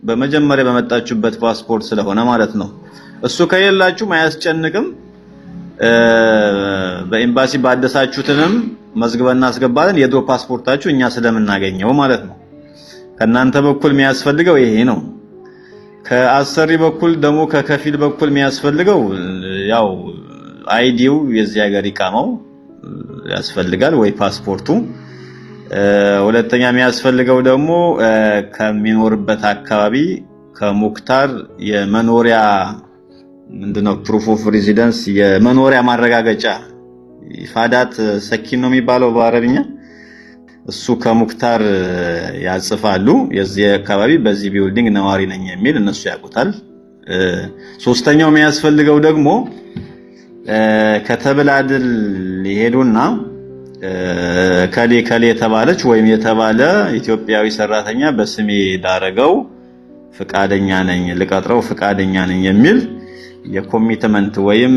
በመጀመሪያ በመጣችሁበት ፓስፖርት ስለሆነ ማለት ነው። እሱ ከሌላችሁ አያስጨንቅም። በኤምባሲ ባደሳችሁትንም መዝግበና አስገባለን የድሮ ፓስፖርታችሁ እኛ ስለምናገኘው ማለት ነው። ከናንተ በኩል የሚያስፈልገው ይሄ ነው። ከአሰሪ በኩል ደግሞ ከከፊል በኩል የሚያስፈልገው ያው አይዲው የዚህ ሀገር ኢቃማው ያስፈልጋል ወይ ፓስፖርቱ። ሁለተኛ የሚያስፈልገው ደግሞ ከሚኖርበት አካባቢ ከሙክታር የመኖሪያ ምንድነው ፕሩፍ ኦፍ ሬዚደንስ የመኖሪያ ማረጋገጫ ኢፋዳት ሰኪን ነው የሚባለው በአረብኛ። እሱ ከሙክታር ያጽፋሉ የዚህ አካባቢ በዚህ ቢልዲንግ ነዋሪ ነኝ የሚል እነሱ ያውቁታል። ሶስተኛው የሚያስፈልገው ደግሞ ከተብላድል ይሄዱና ከሌ የተባለች ወይም የተባለ ኢትዮጵያዊ ሰራተኛ በስሜ ዳረገው ፍቃደኛ ነኝ ልቀጥረው ፍቃደኛ ነኝ የሚል የኮሚትመንት ወይም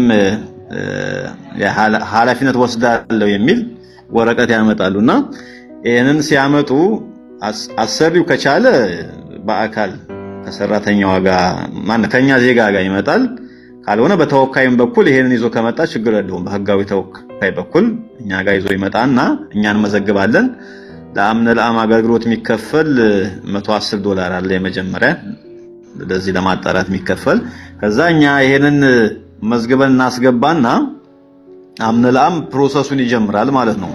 ኃላፊነት ወስዳለሁ የሚል ወረቀት ያመጣሉና ይሄንን ሲያመጡ አሰሪው ከቻለ በአካል ከሰራተኛው ጋር ከኛ ዜጋ ጋር ይመጣል። ካልሆነ በተወካይም በኩል ይሄንን ይዞ ከመጣ ችግር የለውም። በህጋዊ ተወካይ በኩል እኛ ጋር ይዞ ይመጣና እኛን መዘግባለን። ለአምነልአም አገልግሎት የሚከፈል $110 አለ የመጀመሪያ ለዚህ ለማጣራት የሚከፈል። ከዛ እኛ ይሄንን መዝግበን እናስገባና አምነልአም ፕሮሰሱን ይጀምራል ማለት ነው።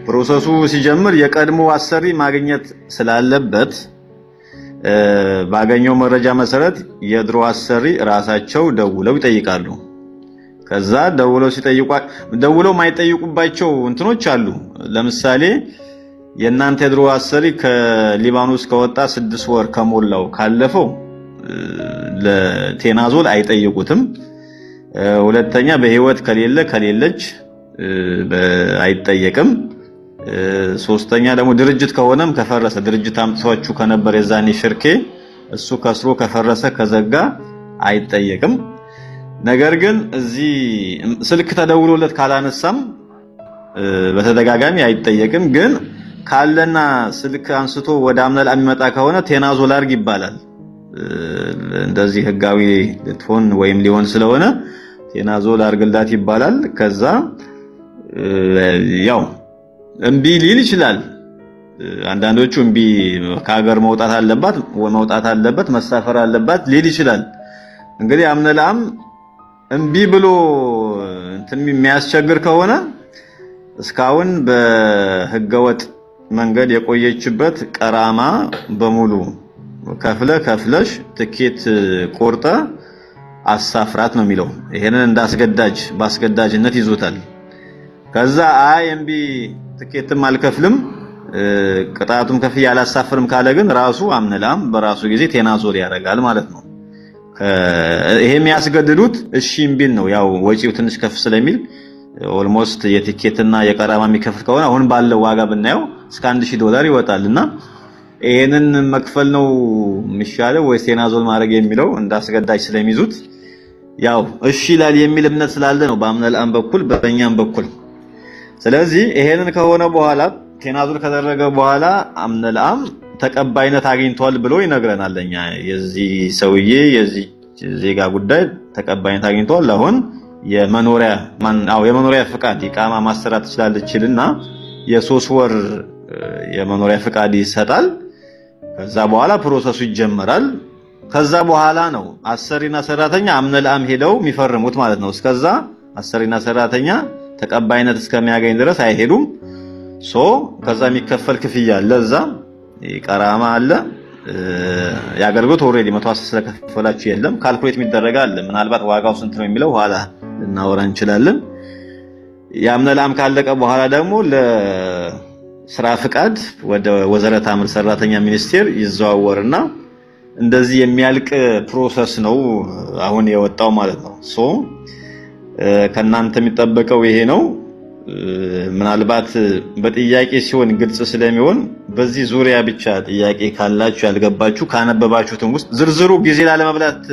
ፕሮሰሱ ሲጀምር የቀድሞ አሰሪ ማግኘት ስላለበት ባገኘው መረጃ መሰረት የድሮ አሰሪ ራሳቸው ደውለው ይጠይቃሉ። ከዛ ደውለው ማይጠይቁባቸው እንትኖች አሉ። ለምሳሌ የናንተ የድሮ አሰሪ ከሊባኖስ ከወጣ 6 ወር ከሞላው ካለፈው ለቴናዞል አይጠይቁትም። ሁለተኛ በህይወት ከሌለች አይጠየቅም። ሶስተኛ ደግሞ ድርጅት ከሆነም ከፈረሰ ድርጅት አምጥቷችሁ ከነበር የዛኔ ሽርኬ እሱ ከስሮ ከፈረሰ ከዘጋ አይጠየቅም። ነገር ግን እዚህ ስልክ ተደውሎለት ካላነሳም በተደጋጋሚ አይጠየቅም። ግን ካለና ስልክ አንስቶ ወደ አምነልአም የሚመጣ ከሆነ ቴናዞል አርግ ይባላል። እንደዚህ ህጋዊ ልትሆን ወይም ሊሆን ስለሆነ ቴናዞል አርግላት ይባላል። ከዛ ያው እምቢ ሊል ይችላል። አንዳንዶቹ እምቢ ከሀገር መውጣት አለበት መሳፈር አለባት ሊል ይችላል። እንግዲህ አምነልአም እምቢ ብሎ እንትን የሚያስቸግር ከሆነ እስካሁን በህገወጥ መንገድ የቆየችበት ቀራማ በሙሉ ከፍለሽ ትኬት ቆርጠ አሳፍራት ነው የሚለው። ይሄንን በአስገዳጅነት ይዞታል። ከዛ እምቢ ትኬትም አልከፍልም ቅጣቱም ከፍዬ አላሳፍርም ካለ ግን ራሱ አምነልአም በራሱ ጊዜ ቴናዞል ያደርጋል ማለት ነው። ይሄ የሚያስገድዱት እሺ እምቢን ነው። ያው ወጪው ትንሽ ከፍ ስለሚል ኦልሞስት የቲኬትና የቀራማ የሚከፍል ከሆነ አሁን ባለው ዋጋ ብናየው እስከ $1000 ይወጣልና ይሄንን መክፈል ነው የሚሻለው ወይስ ቴናዞል ማድረግ የሚለው እንዳስገዳጅ ስለሚይዙት ያው እሺ ይላል የሚል እምነት ስላለ ነው በአምነልአም በኩል በእኛም በኩል። ስለዚህ ይሄንን ከሆነ በኋላ ቴናዞል ከደረገ በኋላ አምነልአም ተቀባይነት አግኝቷል ብሎ ይነግረናል። ለኛ የዚህ ሰውዬ የዚህ ዜጋ ጉዳይ ተቀባይነት አግኝቷል። አሁን የመኖሪያ ፍቃድ ኢቃማ ማሰራት ትችላለችልና የ3 ወር የመኖሪያ ፍቃድ ይሰጣል። ከዛ በኋላ ፕሮሰሱ ይጀመራል። ከዛ በኋላ ነው አሰሪና ሰራተኛ አምነልአም ሄደው የሚፈርሙት ማለት ነው። እስከዛ አሰሪና ሰራተኛ ተቀባይነት እስከሚያገኝ ድረስ አይሄዱም። ከዛ የሚከፈል ክፍያ አለ፣ እዛ ቀራማ አለ። ያገልግሎት ኦሬዲ 110 ስለከፈላችሁ የለም ካልኩሌት የሚደረግ አለ። ምናልባት ዋጋው ስንት ነው የሚለው ኋላ ልናወራ እንችላለን። የአምነልአም ካለቀ በኋላ ደግሞ ለስራ ፍቃድ ወደ ወዘረት አምር ሰራተኛ ሚኒስቴር ይዘዋወርና እንደዚህ የሚያልቅ ፕሮሰስ ነው አሁን የወጣው ማለት ነው። ከናንተ የሚጠበቀው ይሄ ነው። ምናልባት በጥያቄ ሲሆን ግልጽ ስለሚሆን በዚህ ዙሪያ ብቻ ጥያቄ ካላችሁ ያልገባችሁ ካነበባችሁትም ውስጥ ዝርዝሩ ጊዜ ላለመብላት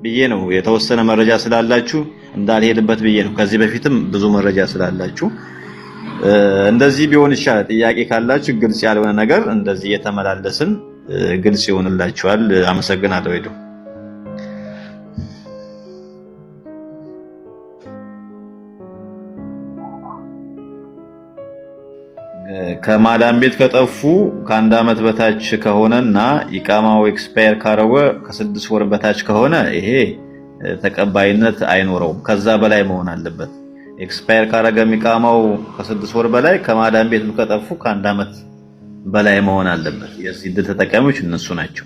ብዬ ነው የተወሰነ መረጃ ስላላችሁ እንዳልሄድበት ብዬ ነው። ከዚህ በፊትም ብዙ መረጃ ስላላችሁ እንደዚህ ቢሆን ይሻላል። ጥያቄ ካላችሁ ግልጽ ያልሆነ ነገር እንደዚህ የተመላለስን ግልጽ ይሆንላችኋል። አመሰግናለሁ። ሄዶ ከማዳም ቤት ከጠፉ ከአንድ ዓመት በታች ከሆነና ኢቃማው ኤክስፓየር ካረወ ከ6 ወር በታች ከሆነ ይሄ ተቀባይነት አይኖረውም። ከዛ በላይ መሆን አለበት። ኤክስፓየር ካረገ ኢቃማው ከ6 ወር በላይ ከማዳም ቤት ከጠፉ ከአንድ ዓመት በላይ መሆን አለበት። የዚህ ዕድል ተጠቃሚዎች እነሱ ናቸው።